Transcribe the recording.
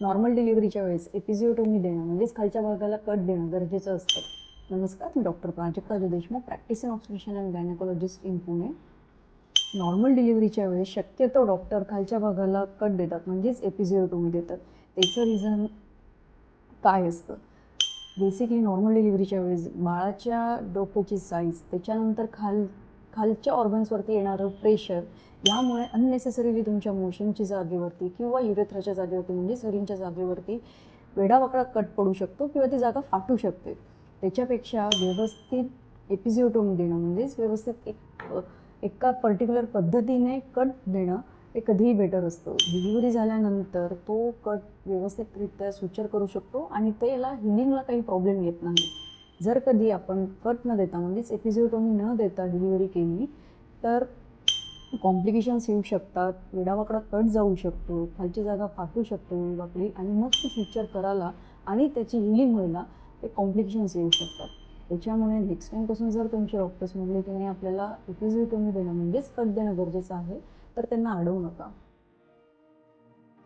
Normal डिलिव्हरीच्या वेळेस एपिझिओटोमी देणं म्हणजेच खालच्या भागाला कट देणं गरजेचं असतं. नमस्कार, मी doctor Prajakta Deshmukh, practising obstetrician and gynaecologist in Pune. Normal डिलिव्हरीच्या वेळेस शक्यतो डॉक्टर खालच्या भागाला कट देतात म्हणजेच एपिझिओटोमी देतात. त्याचं रिझन काय असतं? बेसिकली नॉर्मल डिलिव्हरीच्या वेळेस बाळाच्या डोक्याची साईज, त्याच्यानंतर खालच्या ऑर्गन्सवरती येणारं प्रेशर, यामुळे अननेसेसरीली तुमच्या मोशनच्या जागेवरती किंवा युरेथ्राच्या जागेवरती म्हणजे सरींच्या जागेवरती वेडावाकडा कट पडू शकतो किंवा ती जागा फाटू शकते. त्याच्यापेक्षा व्यवस्थित एपिझिओटोमी देणं म्हणजेच व्यवस्थित एका पर्टिक्युलर पद्धतीने कट देणं हे कधीही बेटर असतं. डिलिव्हरी झाल्यानंतर तो कट व्यवस्थितरित्या सुचर करू शकतो आणि त्याला हिलिंगला काही प्रॉब्लेम येत नाही. जर कधी आपण कट न देता म्हणजेच एपिझिओटोमी न देता डिलिव्हरी केली तर कॉम्प्लिकेशन्स येऊ शकतात, वेडावाकडा कट जाऊ शकतो, खालची जागा फाटू शकते वेडावाकडी आणि मग ती फ्युचर करायला आणि त्याची हिलिंग व्हायला ते कॉम्प्लिकेशन्स येऊ शकतात. त्याच्यामुळे नेक्स्ट टाईमपासून जर तुमचे डॉक्टर्स म्हणले की नाही आपल्याला एपिझिओटोमी देणं म्हणजेच कट देणं गरजेचं आहे तर त्यांना अडवू नका.